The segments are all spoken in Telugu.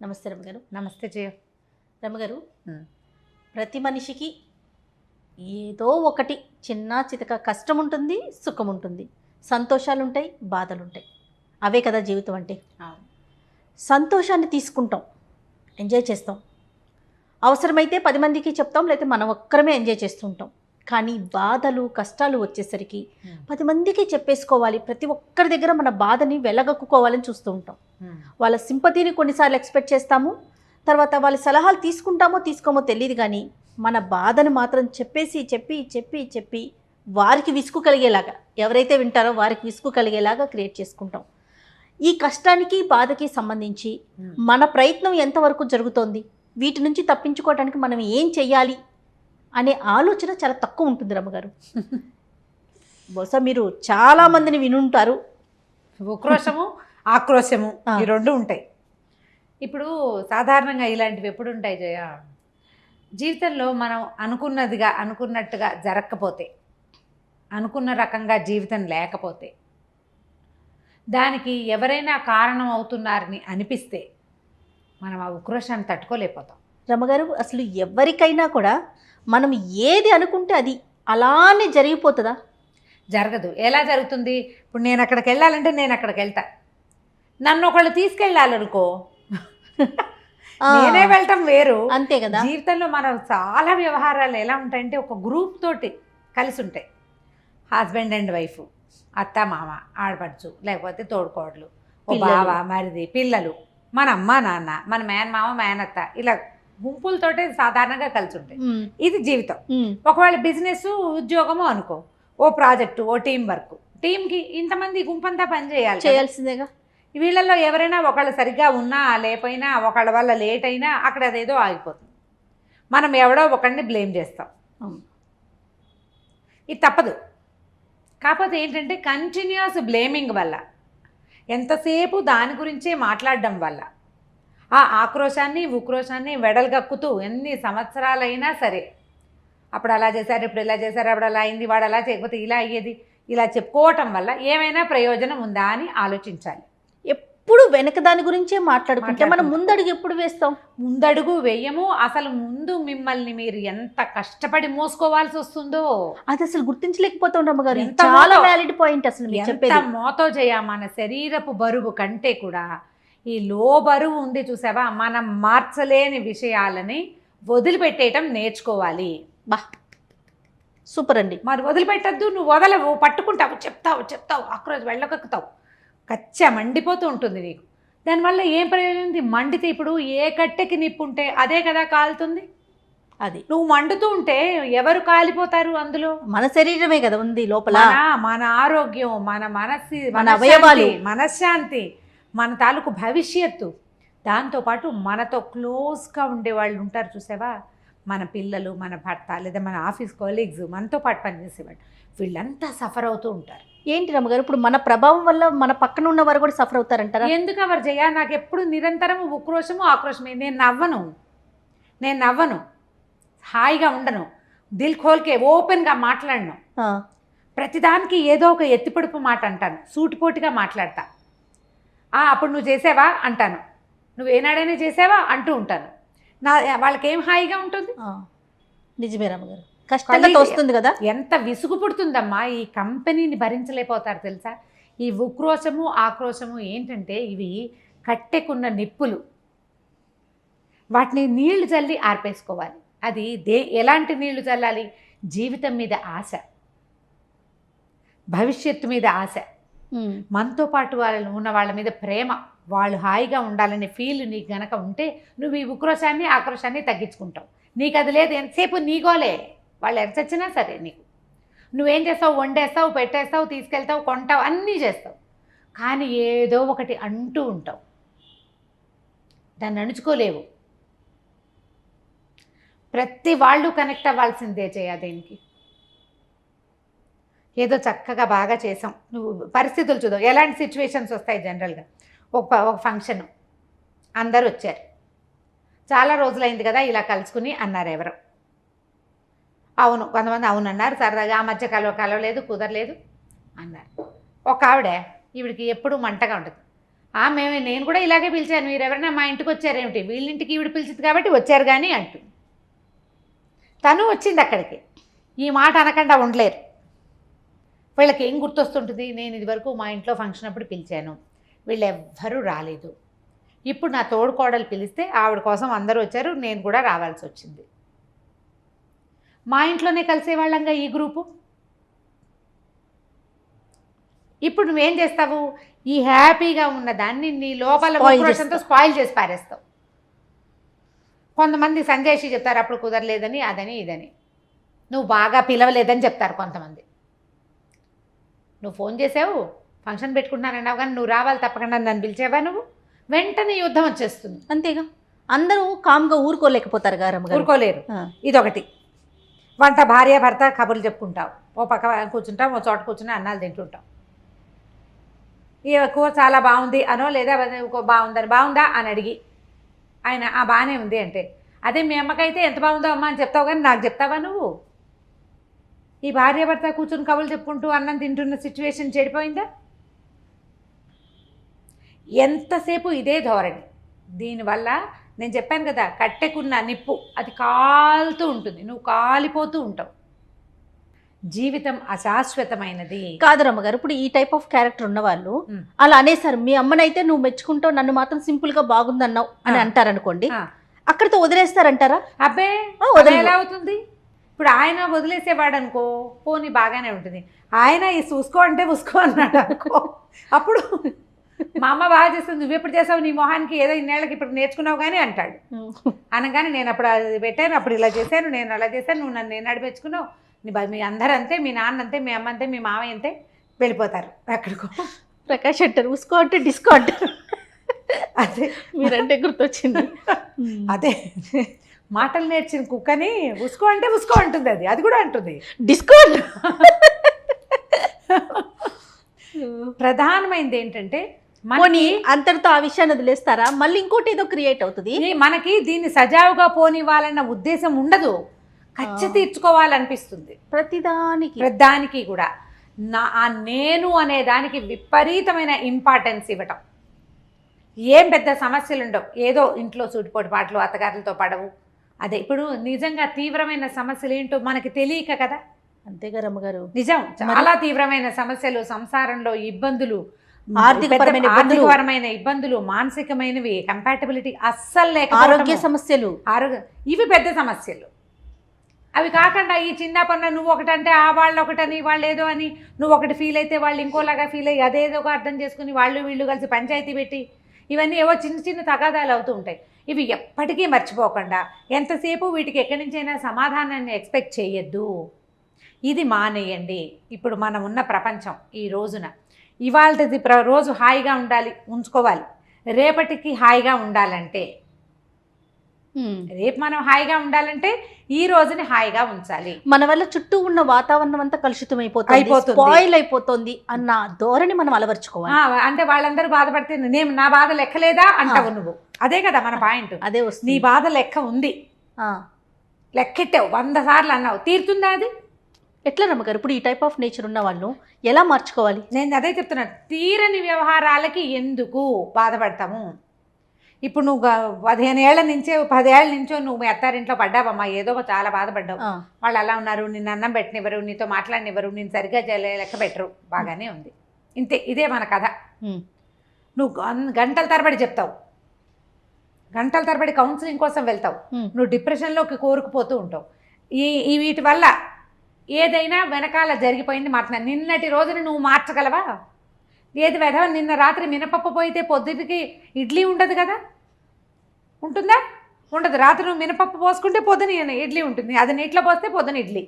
నమస్తే రమగారు. నమస్తే జయ. రమగారు, ప్రతి మనిషికి ఏదో ఒకటి చిన్న చితక కష్టం ఉంటుంది, సుఖం ఉంటుంది, సంతోషాలు ఉంటాయి, బాధలు ఉంటాయి. అవే కదా జీవితం అంటే. సంతోషాన్ని తీసుకుంటాం, ఎంజాయ్ చేస్తాం, అవసరమైతే 10 మందికి చెప్తాం, లేకపోతే మనం ఒక్కరమే ఎంజాయ్ చేస్తుంటాం. కానీ బాధలు కష్టాలు వచ్చేసరికి 10 మందికి చెప్పేసుకోవాలి, ప్రతి ఒక్కరి దగ్గర మన బాధని వెలగక్కుకోవాలని చూస్తూ ఉంటాం. వాళ్ళ సింపతిని కొన్నిసార్లు ఎక్స్పెక్ట్ చేస్తాము, తర్వాత వాళ్ళ సలహాలు తీసుకుంటామో తీసుకోమో తెలియదు, కానీ మన బాధను మాత్రం చెప్పేసి చెప్పి చెప్పి చెప్పి వారికి విసుగు కలిగేలాగా, ఎవరైతే వింటారో వారికి విసుగు కలిగేలాగా క్రియేట్ చేసుకుంటాం. ఈ కష్టానికి బాధకి సంబంధించి మన ప్రయత్నం ఎంతవరకు జరుగుతోంది, వీటి నుంచి తప్పించుకోవడానికి మనం ఏం చెయ్యాలి అనే ఆలోచన చాలా తక్కువ ఉంటుంది రమ్మగారు. బహుశా మీరు చాలా మందిని వినుంటారు. ఉక్రోషము ఆక్రోశము ఈ రెండు ఉంటాయి. ఇప్పుడు సాధారణంగా ఇలాంటివి ఎప్పుడు ఉంటాయి జయ, జీవితంలో మనం అనుకున్నట్టుగా జరగకపోతే, అనుకున్న రకంగా జీవితం లేకపోతే, దానికి ఎవరైనా కారణం అవుతున్నారని అనిపిస్తే మనం ఆ ఉక్రోషాన్ని తట్టుకోలేకపోతాం. రమ్మగారు, అసలు ఎవరికైనా కూడా మనం ఏది అనుకుంటే అది అలానే జరిగిపోతుందా? జరగదు. ఎలా జరుగుతుంది? ఇప్పుడు నేను అక్కడికి వెళ్ళాలంటే నేను అక్కడికి వెళ్తా, నన్ను ఒకళ్ళు తీసుకెళ్ళాలనుకో నేనే వెళ్ళటం వేరు. అంతే కదా. జీవితంలో మనం చాలా వ్యవహారాలు ఎలా ఉంటాయంటే ఒక గ్రూప్ తోటి కలిసి ఉంటాయి. హస్బెండ్ అండ్ వైఫ్, అత్త మామ, ఆడపడుచు, లేకపోతే తోడుకోడలు, ఓ బావ మరిది, పిల్లలు, మన అమ్మ నాన్న, మన మేనమామ మేనత్త, ఇలా గుంపులతోటే సాధారణంగా కలిసి ఉంటాయి. ఇది జీవితం. ఒకవేళ బిజినెస్ ఉద్యోగము అనుకో, ఓ ప్రాజెక్టు, ఓ టీం వర్క్, టీంకి ఇంతమంది గుంపంతా పని చేయాల్సిందేగా. వీళ్ళల్లో ఎవరైనా ఒకళ్ళు సరిగ్గా ఉన్నా లేకపోయినా, ఒకళ్ళ వల్ల లేట్ అయినా అక్కడ అదేదో ఆగిపోతుంది. మనం ఎవడో ఒకడిని బ్లేమ్ చేస్తాం. ఇది తప్పదు. కాకపోతే ఏంటంటే కంటిన్యూస్ బ్లేమింగ్ వల్ల, ఎంతసేపు దాని గురించే మాట్లాడడం వల్ల ఆ ఆక్రోశాన్ని ఉక్రోషాన్ని వెడల్గక్కుతూ ఎన్ని సంవత్సరాలైనా సరే, అప్పుడు అలా చేశారు, ఇప్పుడు ఇలా చేశారు, అప్పుడు అలా అయింది, వాడు అలా చేయకపోతే ఇలా అయ్యేది, ఇలా చెప్పుకోవటం వల్ల ఏమైనా ప్రయోజనం ఉందా అని ఆలోచించాలి. ఎప్పుడు వెనక దాని గురించే మాట్లాడుకుంటే మనం ముందడుగు ఎప్పుడు వేస్తాం? ముందడుగు వేయము. అసలు ముందు మిమ్మల్ని మీరు ఎంత కష్టపడి మోసుకోవాల్సి వస్తుందో అది అసలు గుర్తించలేకపోతాం రమ్మగారు. చాలా వ్యాలిడ్ పాయింట్. అసలు ఎంత మోతో చేయ మన శరీరపు బరువు కంటే కూడా ఈ లో బరువు ఉంది చూసావా, మనం మార్చలేని విషయాలని వదిలిపెట్టేయటం నేర్చుకోవాలి. బా సూపర్ అండి. మరి వదిలిపెట్టద్దు, నువ్వు వదలవు, పట్టుకుంటావు, చెప్తావు ఆక్రోజు వెళ్ళకక్కుతావు, కచ్చా మండిపోతూ ఉంటుంది నీకు. దానివల్ల ఏం ప్రయోజనం ఉంది? మండితే ఇప్పుడు ఏ కట్టెకి నిప్పు ఉంటే అదే కదా కాలుతుంది. అది నువ్వు మండుతూ ఉంటే ఎవరు కాలిపోతారు అందులో? మన శరీరమే కదా ఉంది లోపల. మన ఆరోగ్యం, మన మనస్సు, మన అవయవాలు, మనశ్శాంతి, మన తాలూకు భవిష్యత్తు, దాంతోపాటు మనతో క్లోజ్గా ఉండేవాళ్ళు ఉంటారు చూసావా, మన పిల్లలు, మన భర్త, లేదా మన ఆఫీస్ కొలీగ్స్, మనతో పాటు పనిచేసేవాళ్ళు, వీళ్ళంతా సఫర్ అవుతూ ఉంటారు. ఏంటి రమ్మగారు, ఇప్పుడు మన ప్రభావం వల్ల మన పక్కన ఉన్న వారు కూడా సఫర్ అవుతారంటారా? ఎందుకు ఎవరు జయ? నాకు ఎప్పుడు నిరంతరం ఉక్రోషము ఆక్రోషమే. నేను నవ్వను, హాయిగా ఉండను, దిల్ ఖోల్కే ఓపెన్గా మాట్లాడను. ప్రతిదానికి ఏదో ఒక ఎత్తిపొడుపు మాట అంటాను, సూటిపోటుగా మాట్లాడతా. అప్పుడు నువ్వు చేసావా అంటాను, నువ్వు ఏనాడైనా చేసావా అంటూ ఉంటాను. వాళ్ళకేం హాయిగా ఉంటుంది? నిజమే రమ్మగారు, కష్టంగా తోస్తుంది కదా. ఎంత విసుగు పుడుతుందమ్మా, ఈ కంపెనీని భరించలేకపోతారు తెలుసా. ఈ ఉక్రోషము ఆక్రోశము ఏంటంటే ఇవి కట్టెకున్న నిప్పులు, వాటిని నీళ్లు చల్లి ఆర్పేసుకోవాలి. అది ఎలాంటి నీళ్లు చల్లాలి? జీవితం మీద ఆశ, భవిష్యత్తు మీద ఆశ, మనతో పాటు ఉన్న వాళ్ళ మీద ప్రేమ, వాళ్ళు హాయిగా ఉండాలనే ఫీల్ నీకు గనక ఉంటే నువ్వు ఈ ఉక్రోషాన్ని ఆక్రోశాన్ని తగ్గించుకుంటావు. నీకు అది లేదు, ఎంతసేపు నీగోలే, వాళ్ళు ఎంత చచ్చినా సరే నీకు. నువ్వేం చేస్తావు? వండేస్తావు, పెట్టేస్తావు, తీసుకెళ్తావు, కొంటావు, అన్నీ చేస్తావు, కానీ ఏదో ఒకటి అంటూ ఉంటావు, దాన్ని అణుచుకోలేవు. ప్రతి వాళ్ళు కనెక్ట్ అవ్వాల్సిందే చేయ దేనికి. ఏదో చక్కగా బాగా చేసాం, నువ్వు పరిస్థితులు చూద్దాం, ఎలాంటి సిచ్యువేషన్స్ వస్తాయి జనరల్గా. ఒక ఫంక్షన్, అందరూ వచ్చారు, చాలా రోజులైంది కదా ఇలా కలుసుకుని అన్నారు ఎవరు. అవును, కొంతమంది అవును అన్నారు, సరదాగా ఆ మధ్య కలవలేదు, కుదరలేదు అన్నారు. ఒక ఆవిడ, ఈవిడికి ఎప్పుడూ మంటగా ఉంటుంది, నేను కూడా ఇలాగే పిలిచాను, మీరు ఎవరైనా మా ఇంటికి వచ్చారేమిటి, వీళ్ళింటికి ఈవిడ పిలిచింది కాబట్టి వచ్చారు కానీ అంటుంది. తను వచ్చింది అక్కడికి, ఈ మాట అనకుండా ఉండలేరు. వీళ్ళకి ఏం గుర్తొస్తుంటుంది, నేను ఇదివరకు మా ఇంట్లో ఫంక్షన్ అప్పుడు పిలిచాను, వీళ్ళు ఎవ్వరూ రాలేదు, ఇప్పుడు నా తోడుకోడలు పిలిస్తే ఆవిడ కోసం అందరూ వచ్చారు, నేను కూడా రావాల్సి వచ్చింది. మా ఇంట్లోనే కలిసేవాళ్ళంగా ఈ గ్రూపు. ఇప్పుడు నువ్వేం చేస్తావు, ఈ హ్యాపీగా ఉన్న దాన్ని నీ లోపల ఉక్రోషంతో స్పాయిల్ చేసి పారేస్తావు. కొంతమంది సంజయ్షి చెప్తారు అప్పుడు కుదరలేదని, అదని ఇదని. నువ్వు బాగా పిలవలేదని చెప్తారు కొంతమంది. నువ్వు ఫోన్ చేసావు, ఫంక్షన్ పెట్టుకుంటున్నానన్నావు కానీ నువ్వు రావాలి తప్పకుండా, నన్ను పిలిచేవా, నువ్వు వెంటనే యుద్ధం వచ్చేస్తుంది. అంతేగా, అందరూ కామ్గా ఊరుకోలేకపోతారు గారమ్మ, ఊరుకోలేరు. ఇదొకటి. వంట భార్య భర్త కబుర్లు చెప్పుకుంటావు, ఓ పక్క కూర్చుంటాం, ఓ చోట కూర్చుని అన్నాలు తింటుంటాం. ఈ కూర చాలా బాగుంది అనో, లేదా బాగుందని బాగుందా అని అడిగి ఆయన బాగానే ఉంది అంటే, అదే మీ అమ్మకైతే ఎంత బాగుందో అమ్మ అని చెప్తావు కానీ నాకు చెప్తావా నువ్వు? ఈ భార్య భర్త కూర్చుని కబుర్లు చెప్పుకుంటూ అన్నం తింటున్న సిచ్యువేషన్ చెడిపోయిందా? ఎంతసేపు ఇదే ధోరణి. దీనివల్ల నేను చెప్పాను కదా, కట్టెకున్న నిప్పు అది కాలుతూ ఉంటుంది, నువ్వు కాలిపోతూ ఉంటావు. జీవితం అశాశ్వతమైనది కాదు రమ్మగారు. ఇప్పుడు ఈ టైప్ ఆఫ్ క్యారెక్టర్ ఉన్న వాళ్ళు అలా అనేసారు, మీ అమ్మనైతే నువ్వు మెచ్చుకుంటావు, నన్ను మాత్రం సింపుల్ గా బాగుందన్నావు అని అంటారనుకోండి, అక్కడితో వదిలేస్తారంటారా? అబ్బే ఎలా అవుతుంది? ఇప్పుడు ఆయన వదిలేసేవాడు అనుకో, పోనీ బాగానే ఉంటుంది. ఆయన ఈ చూసుకో అంటే ఉసుకో అన్నాడు అనుకో, అప్పుడు మా అమ్మ బాగా చేస్తుంది, నువ్వెప్పుడు చేసావు, నీ మొహానికి ఏదో ఇన్నేళ్ళకి ఇప్పుడు నేర్చుకున్నావు కానీ అంటాడు. అనగానే నేను అప్పుడు అది పెట్టాను, అప్పుడు ఇలా చేశాను, నేను అలా చేశాను, నువ్వు నన్ను నేను నడిపించుకున్నావు, మీ అందరూ అంతే, మీ నాన్న అంతే, మీ అమ్మ అంతే, మీ మామయ్య అంతే, వెళ్ళిపోతారు ఎక్కడికో. ప్రకాష్ అంటారు ఉసుకో అంటే డిస్కో అంటారు. అదే మీరంటే గుర్తొచ్చింది. అదే మాటలు నేర్చిన కుక్కని ఉసుకో అంటే ఉసుకో అంటుంది, అది కూడా అంటుంది డిస్కో. ప్రధానమైనది ఏంటంటే పోనీ అంతటితో ఆ విషయాన్ని వదిలేస్తారా, మళ్ళీ ఇంకోటి ఏదో క్రియేట్ అవుతుంది. మనకి దీన్ని సజావుగా పోనివ్వాలన్న ఉద్దేశం ఉండదు, ఖర్చు తీర్చుకోవాలనిపిస్తుంది ప్రతిదానికి కూడా. నేను అనే దానికి విపరీతమైన ఇంపార్టెన్స్ ఇవ్వటం. ఏం పెద్ద సమస్యలు ఉండవు, ఏదో ఇంట్లో సూటిపోటు పాటలు, అత్తగారులతో పడవు, అదే ఇప్పుడు నిజంగా తీవ్రమైన సమస్యలు ఏంటో మనకి తెలియక కదా. అంతేగా రమ్మగారు, నిజం చాలా తీవ్రమైన సమస్యలు, సంసారంలో ఇబ్బందులు, ఆర్థికపరమైన ఇబ్బందులు, మానసికమైనవి, కంపాటబిలిటీ అస్సలు లేక, ఆరోగ్య సమస్యలు, ఇవి పెద్ద సమస్యలు. అవి కాకుండా ఈ చిన్న పనులు నువ్వు ఒకటంటే వాళ్ళు ఒకటని, వాళ్ళు ఏదో అని, నువ్వు ఒకటి ఫీల్ అయితే వాళ్ళు ఇంకోలాగా ఫీల్ అయ్యి అదేదో అర్థం చేసుకుని వాళ్ళు వీళ్ళు కలిసి పంచాయతీ పెట్టి ఇవన్నీ ఏవో చిన్న చిన్న తగాదాలు అవుతూ ఉంటాయి. ఇవి ఎప్పటికీ మర్చిపోకుండా ఎంతసేపు వీటికి ఎక్కడి నుంచైనా సమాధానాన్ని ఎక్స్పెక్ట్ చేయొద్దు, ఇది మానేయండి. ఇప్పుడు మనం ఉన్న ప్రపంచం ఈ రోజున ఇవాళది రోజు హాయిగా ఉంచుకోవాలి, రేపటికి హాయిగా ఉండాలంటే, రేపు మనం హాయిగా ఉండాలంటే ఈ రోజుని హాయిగా ఉంచాలి. మన వల్ల చుట్టూ ఉన్న వాతావరణం అంతా కలుషితం స్పాయిల్ అయిపోతుంది అన్న ధోరణి మనం అలవర్చుకోవాలి. అంటే వాళ్ళందరూ బాధపడితే నేను నా బాధ లెక్కలేదా అంటావు నువ్వు, అదే కదా మన పాయింట్. అదే వస్తుంది, నీ బాధ లెక్క ఉంది, లెక్కెట్టావు 100 సార్లు అన్నావు, తీరుతుందా అది? ఎట్లా రమ్మగారు ఇప్పుడు ఈ టైప్ ఆఫ్ నేచర్ ఉన్న వాళ్ళు ఎలా మార్చుకోవాలి? నేను అదే చెప్తున్నా, తీరని వ్యవహారాలకి ఎందుకు బాధపడతాము? ఇప్పుడు నువ్వు 15 ఏళ్ల నుంచే 10 ఏళ్ల నుంచో నువ్వు మీ అత్తారింట్లో పడ్డావమ్మా, ఏదో చాలా బాధపడ్డావు, వాళ్ళు అలా ఉన్నారు, నిన్ను అన్నం పెట్టనివ్వరు, నీతో మాట్లాడనివ్వరు, నేను సరిగ్గా లెక్క పెట్టరు, బాగానే ఉంది, ఇంతే, ఇదే మన కథ. నువ్వు గంటల తరబడి చెప్తావు, గంటల తరబడి కౌన్సిలింగ్ కోసం వెళ్తావు, నువ్వు డిప్రెషన్లోకి కోరుకుపోతూ ఉంటావు. ఈ వీటి వల్ల ఏదైనా వెనకాల జరిగిపోయింది మార్చున్నా. నిన్నటి రోజుని నువ్వు మార్చగలవా? ఏది వెధవ, నిన్న రాత్రి మినపప్పు పోయితే పొద్దుటికి ఇడ్లీ ఉండదు కదా, ఉంటుందా? ఉండదు. రాత్రి నువ్వు మినపప్పు పోసుకుంటే పొద్దున ఇడ్లీ ఉంటుంది, అది నీటిలో పోస్తే పొద్దున ఇడ్లీ,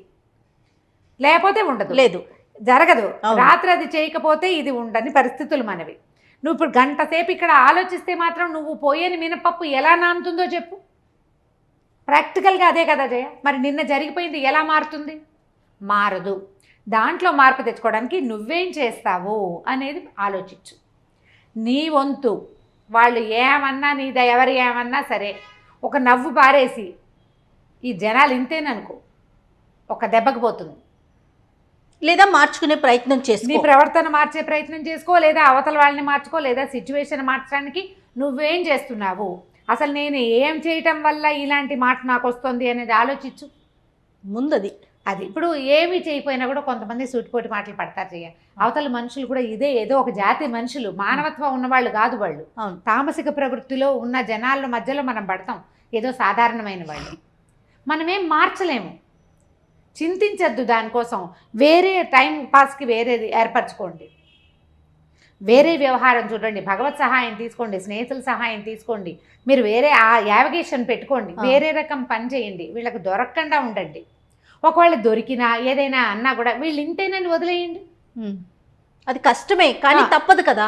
లేకపోతే ఉండదు, లేదు, జరగదు. రాత్రి అది చేయకపోతే ఇది ఉండని పరిస్థితులు మనవి. నువ్వు ఇప్పుడు గంట సేపు ఇక్కడ ఆలోచిస్తే మాత్రం నువ్వు పోయేని మినపప్పు ఎలా నానుతుందో చెప్పు. ప్రాక్టికల్గా అదే కదా జయ. మరి నిన్న జరిగిపోయింది ఎలా మారుతుంది? మారదు. దాంట్లో మార్పు తెచ్చుకోవడానికి నువ్వేం చేస్తావు అనేది ఆలోచించు. నీ వంతు వాళ్ళు ఏమన్నా, ఎవరు ఏమన్నా సరే, ఒక నవ్వు పారేసి ఈ జనాలు ఇంతేననుకో, ఒక దెబ్బకి పోతుంది. లేదా మార్చుకునే ప్రయత్నం నీ చేసుకో. ప్రవర్తన మార్చే ప్రయత్నం చేసుకో, లేదా అవతల వాళ్ళని మార్చుకో, లేదా సిచ్యువేషన్ మార్చడానికి నువ్వేం చేస్తున్నావు, అసలు నేను ఏం చేయటం వల్ల ఇలాంటి మాట నాకు వస్తుంది అనేది ఆలోచించు ముందది అది. ఇప్పుడు ఏమీ చేయకపోయినా కూడా కొంతమంది సూటిపోటి మాటలు పడతారు చెయ్య. అవతల మనుషులు కూడా ఇదే ఏదో ఒక జాతి మనుషులు, మానవత్వం ఉన్నవాళ్ళు కాదు వాళ్ళు. అవును. తామసిక ప్రవృత్తిలో ఉన్న జనాల మధ్యలో మనం పడతాం, ఏదో సాధారణమైన వాళ్ళు. మనమేం మార్చలేము, చింతించద్దు దానికోసం. వేరే టైం పాస్కి వేరేది ఏర్పరచుకోండి, వేరే వ్యవహారం చూడండి, భగవత్ సహాయం తీసుకోండి, స్నేహితుల సహాయం తీసుకోండి, మీరు వేరే ఆ యావిగేషన్ పెట్టుకోండి, వేరే రకం పని చేయండి, వీళ్ళకి దొరకకుండా ఉండండి. ఒకవేళ దొరికినా ఏదైనా అన్నా కూడా వీళ్ళు ఇంతేనని వదిలేయండి. అది కష్టమే కానీ తప్పదు కదా,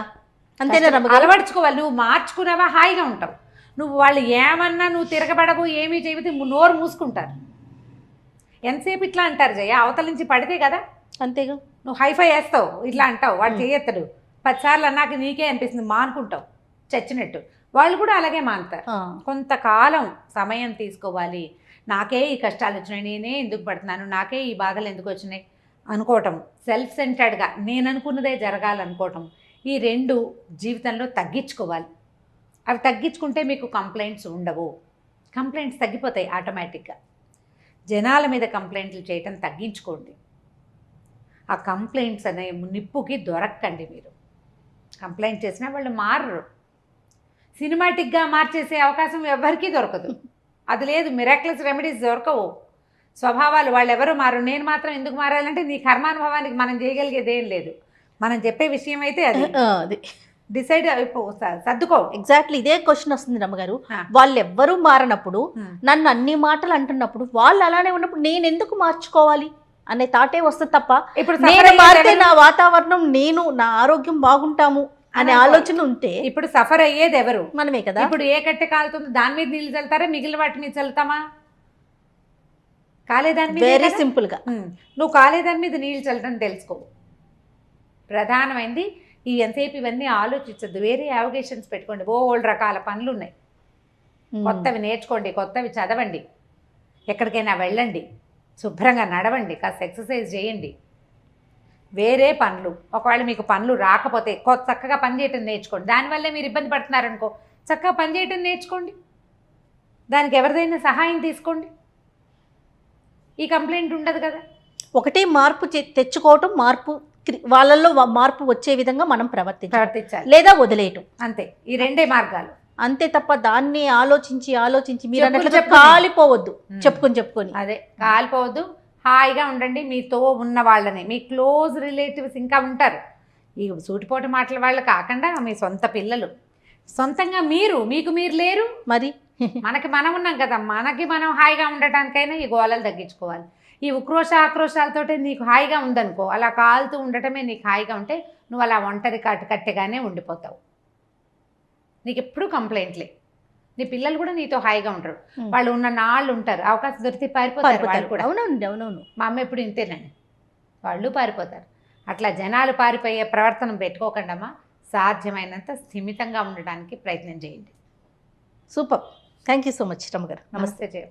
అంతేనా రమ్మగారు? అలవర్చుకోవాలి. నువ్వు మార్చుకున్నావా హాయిగా ఉంటావు. నువ్వు వాళ్ళు ఏమన్నా నువ్వు తిరగబడవు, ఏమీ చేయబోతే నోరు మూసుకుంటారు. ఎంతసేపు ఇట్లా అంటారు జయ, అవతల నుంచి పడితే కదా. అంతేగా, నువ్వు హైఫై వేస్తావు, ఇట్లా అంటావు, వాడు చేయెత్తడు, 10 సార్లు అన్నాక నీకే అనిపిస్తుంది, మానుకుంటావు చచ్చినట్టు. వాళ్ళు కూడా అలాగే మానుతారు. కొంతకాలం సమయం తీసుకోవాలి. నాకే ఈ కష్టాలు వచ్చినాయి, నేనే ఎందుకు పడుతున్నాను, నాకే ఈ బాధలు ఎందుకు వచ్చినాయి అనుకోవటం, సెల్ఫ్ సెంటర్డ్గా నేను అనుకున్నదే జరగాలనుకోవటం, ఈ 2 జీవితంలో తగ్గించుకోవాలి. అవి తగ్గించుకుంటే మీకు కంప్లైంట్స్ ఉండవు, కంప్లైంట్స్ తగ్గిపోతాయి ఆటోమేటిక్గా. జనాల మీద కంప్లైంట్లు చేయటం తగ్గించుకోండి. ఆ కంప్లైంట్స్ అనే నిప్పుకి దొరక్కండి. మీరు కంప్లైంట్ చేసినా వాళ్ళు మారరు. సినిమాటిక్గా మార్చేసే అవకాశం ఎవరికీ దొరకదు. అది లేదు, మిరాక్లస్ రెమెడీస్ దొరకవు. స్వభావాలు వాళ్ళు ఎవరు మారు. నేను మాత్రం ఎందుకు మారాలంటే నీ కర్మానుభవానికి మనం చేయగలిగేది ఏం లేదు. మనం చెప్పే విషయం అయితే అది డిసైడ్ సర్దుకో. ఎగ్జాక్ట్లీ ఇదే క్వశ్చన్ వస్తుంది రమ్మగారు. వాళ్ళు ఎవ్వరూ మారనప్పుడు, నన్ను అన్ని మాటలు అంటున్నప్పుడు, వాళ్ళు అలానే ఉన్నప్పుడు నేను ఎందుకు మార్చుకోవాలి అనే తాటే వస్తుంది తప్ప, ఇప్పుడు నేను మారితే నా వాతావరణం, నేను నా ఆరోగ్యం బాగుంటాము అనే ఆలోచన ఉంటే, ఇప్పుడు సఫర్ అయ్యేది ఎవరు? మనమే కదా. ఇప్పుడు ఏ కట్టె కాలుతుందో దాని మీద నీళ్ళు చల్లుతారా, మిగిలిన వాటి మీద చల్లుతామా? కాలేదాని మీద. వెరీ సింపుల్ గా నువ్వు కాలేదాని మీద నీళ్ళు చల్లడం తెలుసుకో. ప్రధానమైంది ఈ ఎంతసేపు ఇవన్నీ ఆలోచించద్దు, వేరే యావిగేషన్స్ పెట్టుకోండి. ఓల్డ్ రకాల పనులు ఉన్నాయి, కొత్తవి నేర్చుకోండి, కొత్తవి చదవండి, ఎక్కడికైనా వెళ్ళండి, శుభ్రంగా నడవండి, కాస్త ఎక్సర్సైజ్ చేయండి. వేరే పనులు, ఒకవేళ మీకు పనులు రాకపోతే చక్కగా పని చేయటం నేర్చుకోండి. దానివల్లే మీరు ఇబ్బంది పడుతున్నారనుకో, చక్కగా పని చేయటం నేర్చుకోండి, దానికి ఎవరిదైనా సహాయం తీసుకోండి. ఈ కంప్లైంట్ ఉండదు కదా. ఒకటే మార్పు తెచ్చుకోవటం, వాళ్ళల్లో మార్పు వచ్చే విధంగా మనం ప్రవర్తించాలి, లేదా వదిలేయటం. అంతే, ఈ 2 మార్గాలు. అంతే తప్ప దాన్ని ఆలోచించి మీరు అన్నట్లుగా కాలిపోవద్దు. చెప్పుకొని అదే కాలిపోవద్దు. హాయిగా ఉండండి. మీతో ఉన్న వాళ్ళని, మీ క్లోజ్ రిలేటివ్స్ ఇంకా ఉంటారు. ఈ సూటిపోటు మాటల వాళ్ళు కాకుండా మీ సొంత పిల్లలు, సొంతంగా మీకు మీరు లేరు మరి. మనకి మనం ఉన్నాం కదా, మనకి మనం హాయిగా ఉండటానికైనా ఈ గోళాలు తగ్గించుకోవాలి. ఈ ఆక్రోశాలతోటే నీకు హాయిగా ఉందనుకో, అలా కాలుతూ ఉండటమే నీకు హాయిగా ఉంటే నువ్వు అలా ఒంటరి కట్టెగానే ఉండిపోతావు. నీకు ఎప్పుడు కంప్లైంట్లే. నీ పిల్లలు కూడా నీతో హాయిగా ఉంటారు. వాళ్ళు ఉన్న నాళ్ళు ఉంటారు, అవకాశం దొరికితే పారిపోతారు వాళ్ళు కూడా. అవునవును, మా అమ్మ ఎప్పుడు ఇంతేనండి, వాళ్ళు పారిపోతారు. అట్లా జనాలు పారిపోయే ప్రవర్తన పెట్టుకోకండమ్మా. సాధ్యమైనంత స్థిమితంగా ఉండడానికి ప్రయత్నం చేయండి. Super. Thank you so much రమ్మగారు. నమస్తే జయ.